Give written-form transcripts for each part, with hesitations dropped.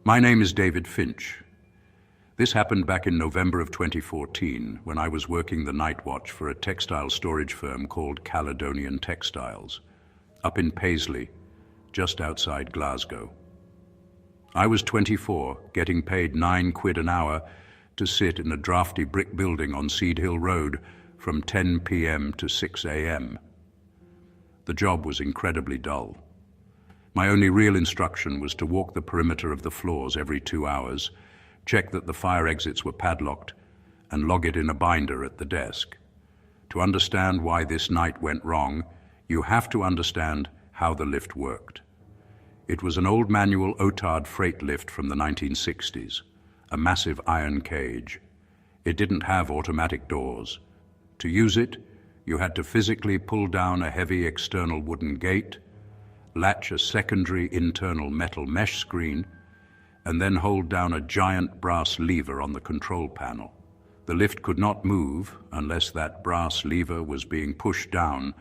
My name is David Finch. This happened back in November of 2014 when I was working the night watch for a textile storage firm called Caledonian Textiles, up in Paisley, just outside Glasgow. I was 24, getting paid £9 an hour to sit in a drafty brick building on Seed Hill Road from 10 p.m. to 6 a.m. The job was incredibly dull. My only real instruction was to walk the perimeter of the floors every 2 hours, check that the fire exits were padlocked, and log it in a binder at the desk. To understand why this night went wrong, you have to understand how the lift worked. It was an old manual Otard freight lift from the 1960s, a massive iron cage. It didn't have automatic doors. To use it, you had to physically pull down a heavy external wooden gate, latch a secondary internal metal mesh screen, and then hold down a giant brass lever on the control panel. The lift could not move unless that brass lever was being pushed down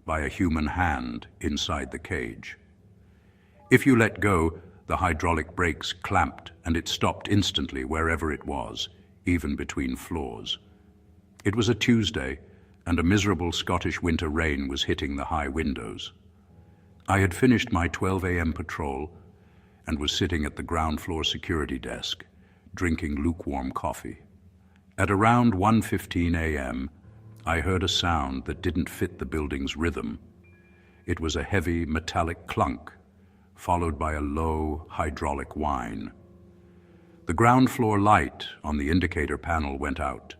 by a human hand inside the cage. If you let go, the hydraulic brakes clamped and it stopped instantly wherever it was, even between floors. It was a Tuesday, and a miserable Scottish winter rain was hitting the high windows. I had finished my 12 a.m. patrol and was sitting at the ground floor security desk, drinking lukewarm coffee. At around 1:15 a.m., I heard a sound that didn't fit the building's rhythm. It was a heavy metallic clunk, followed by a low hydraulic whine. The ground floor light on the indicator panel went out,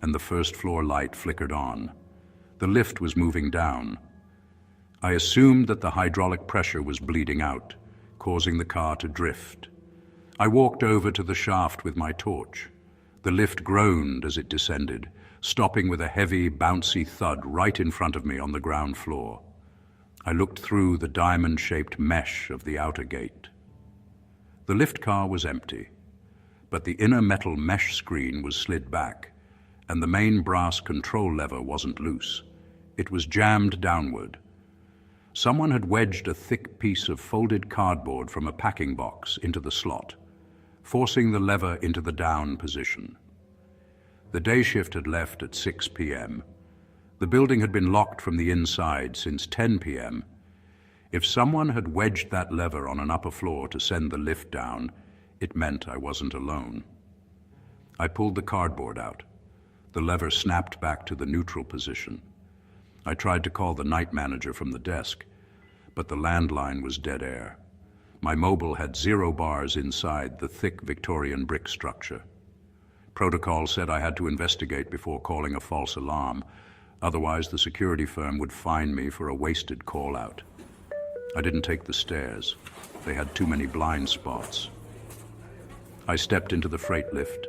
and the first floor light flickered on. The lift was moving down. I assumed that the hydraulic pressure was bleeding out, causing the car to drift. I walked over to the shaft with my torch. The lift groaned as it descended, stopping with a heavy, bouncy thud right in front of me on the ground floor. I looked through the diamond-shaped mesh of the outer gate. The lift car was empty, but the inner metal mesh screen was slid back, and the main brass control lever wasn't loose. It was jammed downward. Someone had wedged a thick piece of folded cardboard from a packing box into the slot, forcing the lever into the down position. The day shift had left at 6 p.m. The building had been locked from the inside since 10 p.m. If someone had wedged that lever on an upper floor to send the lift down, it meant I wasn't alone. I pulled the cardboard out. The lever snapped back to the neutral position. I tried to call the night manager from the desk, but the landline was dead air. My mobile had 0 bars inside the thick Victorian brick structure. Protocol said I had to investigate before calling a false alarm. Otherwise, the security firm would fine me for a wasted call-out. I didn't take the stairs. They had too many blind spots. I stepped into the freight lift,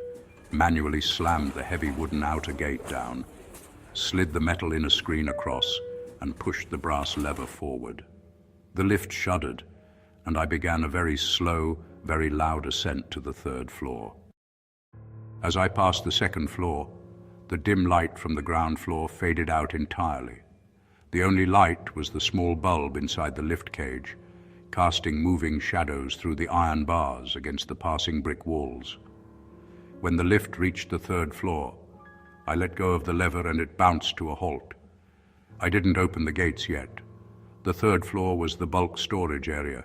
manually slammed the heavy wooden outer gate down, slid the metal inner screen across, and pushed the brass lever forward. The lift shuddered, and I began a very slow, very loud ascent to the 3rd floor. As I passed the 2nd floor, the dim light from the ground floor faded out entirely. The only light was the small bulb inside the lift cage, casting moving shadows through the iron bars against the passing brick walls. When the lift reached the 3rd floor, I let go of the lever and it bounced to a halt. I didn't open the gates yet. The 3rd floor was the bulk storage area,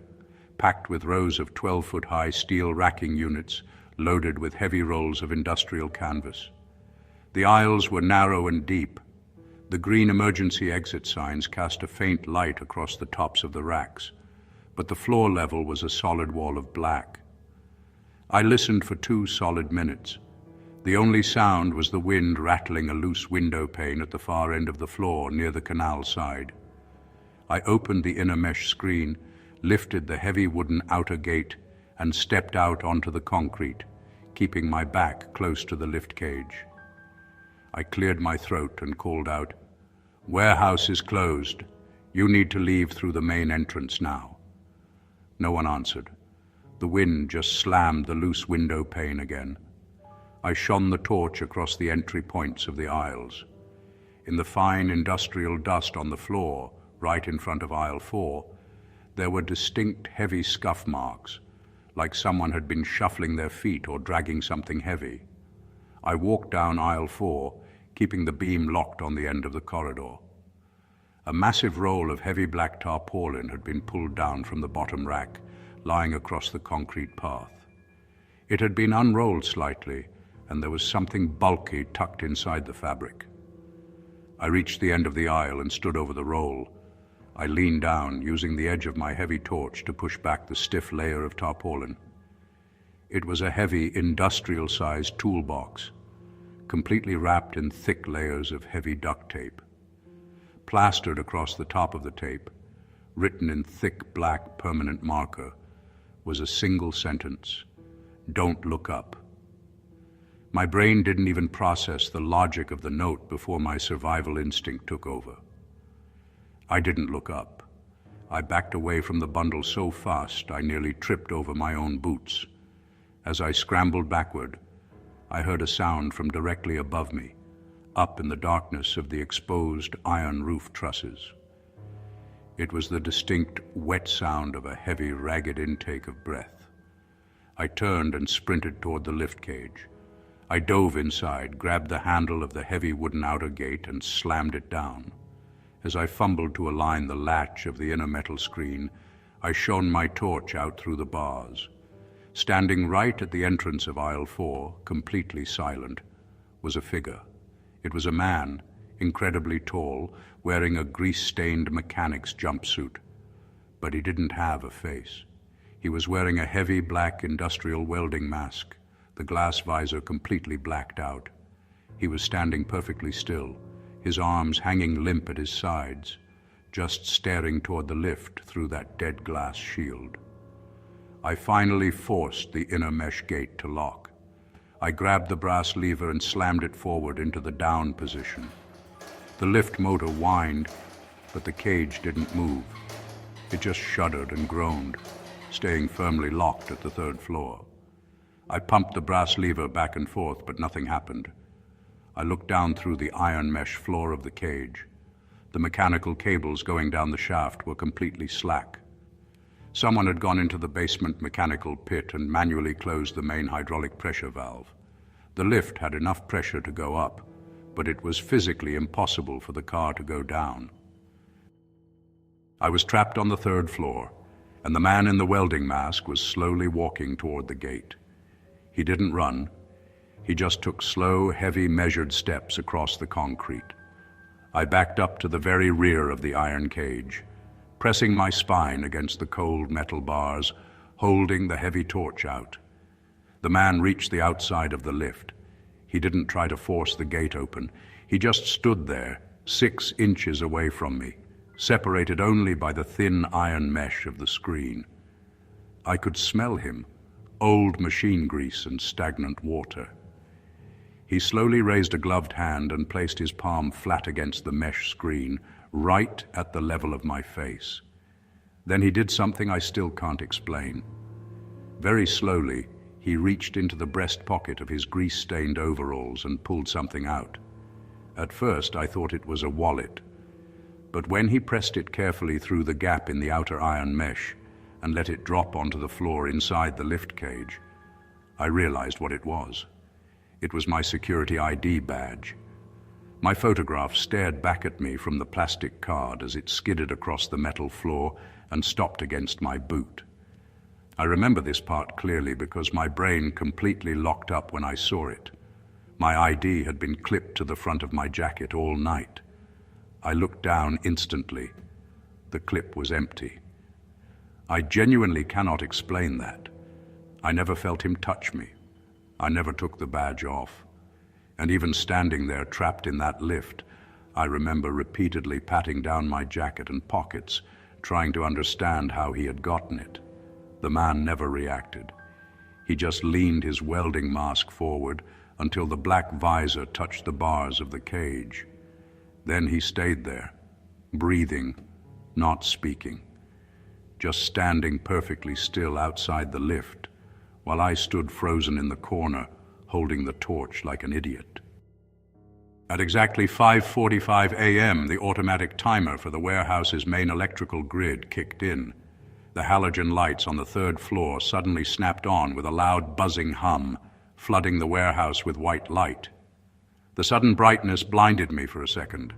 packed with rows of 12-foot-high steel racking units loaded with heavy rolls of industrial canvas. The aisles were narrow and deep. The green emergency exit signs cast a faint light across the tops of the racks, but the floor level was a solid wall of black. I listened for 2 solid minutes. The only sound was the wind rattling a loose window pane at the far end of the floor near the canal side. I opened the inner mesh screen, lifted the heavy wooden outer gate, and stepped out onto the concrete, keeping my back close to the lift cage. I cleared my throat and called out, "Warehouse is closed. You need to leave through the main entrance now." No one answered. The wind just slammed the loose window pane again. I shone the torch across the entry points of the aisles. In the fine industrial dust on the floor, right in front of aisle 4, there were distinct heavy scuff marks, like someone had been shuffling their feet or dragging something heavy. I walked down aisle 4, keeping the beam locked on the end of the corridor. A massive roll of heavy black tarpaulin had been pulled down from the bottom rack, lying across the concrete path. It had been unrolled slightly, and there was something bulky tucked inside the fabric. I reached the end of the aisle and stood over the roll. I leaned down, using the edge of my heavy torch to push back the stiff layer of tarpaulin. It was a heavy, industrial-sized toolbox, completely wrapped in thick layers of heavy duct tape. Plastered across the top of the tape, written in thick black permanent marker, was a single sentence: "Don't look up." My brain didn't even process the logic of the note before my survival instinct took over. I didn't look up. I backed away from the bundle so fast I nearly tripped over my own boots. As I scrambled backward, I heard a sound from directly above me, up in the darkness of the exposed iron roof trusses. It was the distinct, wet sound of a heavy, ragged intake of breath. I turned and sprinted toward the lift cage. I dove inside, grabbed the handle of the heavy wooden outer gate and slammed it down. As I fumbled to align the latch of the inner metal screen, I shone my torch out through the bars. Standing right at the entrance of aisle 4, completely silent, was a figure. It was a man, incredibly tall, wearing a grease-stained mechanic's jumpsuit. But he didn't have a face. He was wearing a heavy black industrial welding mask, the glass visor completely blacked out. He was standing perfectly still, his arms hanging limp at his sides, just staring toward the lift through that dead glass shield. I finally forced the inner mesh gate to lock. I grabbed the brass lever and slammed it forward into the down position. The lift motor whined, but the cage didn't move. It just shuddered and groaned, staying firmly locked at the 3rd floor. I pumped the brass lever back and forth, but nothing happened. I looked down through the iron mesh floor of the cage. The mechanical cables going down the shaft were completely slack. Someone had gone into the basement mechanical pit and manually closed the main hydraulic pressure valve. The lift had enough pressure to go up, but it was physically impossible for the car to go down. I was trapped on the 3rd floor, and the man in the welding mask was slowly walking toward the gate. He didn't run. He just took slow, heavy, measured steps across the concrete. I backed up to the very rear of the iron cage, pressing my spine against the cold metal bars, holding the heavy torch out. The man reached the outside of the lift. He didn't try to force the gate open. He just stood there, 6 inches away from me, separated only by the thin iron mesh of the screen. I could smell him, old machine grease and stagnant water. He slowly raised a gloved hand and placed his palm flat against the mesh screen, right at the level of my face. Then he did something I still can't explain. Very slowly, he reached into the breast pocket of his grease-stained overalls and pulled something out. At first, I thought it was a wallet, but when he pressed it carefully through the gap in the outer iron mesh and let it drop onto the floor inside the lift cage, I realized what it was. It was my security ID badge. My photograph stared back at me from the plastic card as it skidded across the metal floor and stopped against my boot. I remember this part clearly because my brain completely locked up when I saw it. My ID had been clipped to the front of my jacket all night. I looked down instantly. The clip was empty. I genuinely cannot explain that. I never felt him touch me. I never took the badge off. And even standing there trapped in that lift, I remember repeatedly patting down my jacket and pockets, trying to understand how he had gotten it. The man never reacted. He just leaned his welding mask forward until the black visor touched the bars of the cage. Then he stayed there, breathing, not speaking, just standing perfectly still outside the lift, while I stood frozen in the corner, holding the torch like an idiot. At exactly 5:45 a.m., the automatic timer for the warehouse's main electrical grid kicked in. The halogen lights on the third floor suddenly snapped on with a loud buzzing hum, flooding the warehouse with white light. The sudden brightness blinded me for a second.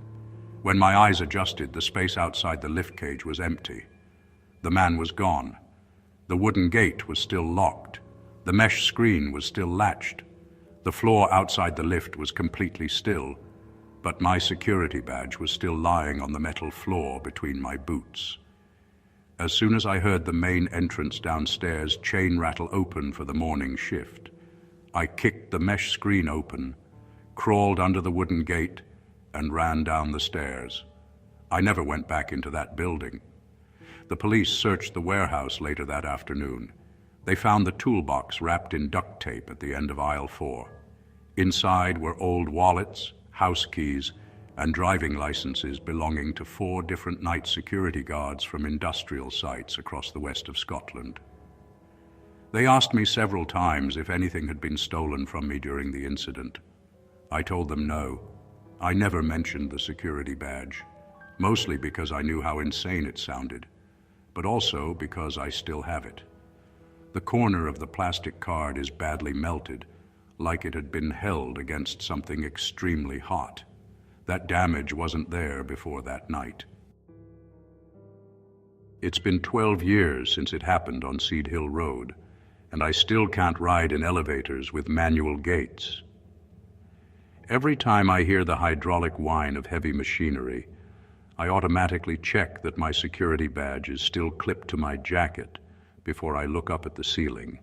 When my eyes adjusted, the space outside the lift cage was empty. The man was gone. The wooden gate was still locked. The mesh screen was still latched. The floor outside the lift was completely still, but my security badge was still lying on the metal floor between my boots. As soon as I heard the main entrance downstairs chain rattle open for the morning shift, I kicked the mesh screen open, crawled under the wooden gate, and ran down the stairs. I never went back into that building. The police searched the warehouse later that afternoon. They found the toolbox wrapped in duct tape at the end of aisle 4. Inside were old wallets, house keys, and driving licenses belonging to 4 different night security guards from industrial sites across the west of Scotland. They asked me several times if anything had been stolen from me during the incident. I told them no. I never mentioned the security badge, mostly because I knew how insane it sounded, but also because I still have it. The corner of the plastic card is badly melted, like it had been held against something extremely hot. That damage wasn't there before that night. It's been 12 years since it happened on Seed Hill Road, and I still can't ride in elevators with manual gates. Every time I hear the hydraulic whine of heavy machinery, I automatically check that my security badge is still clipped to my jacket before I look up at the ceiling.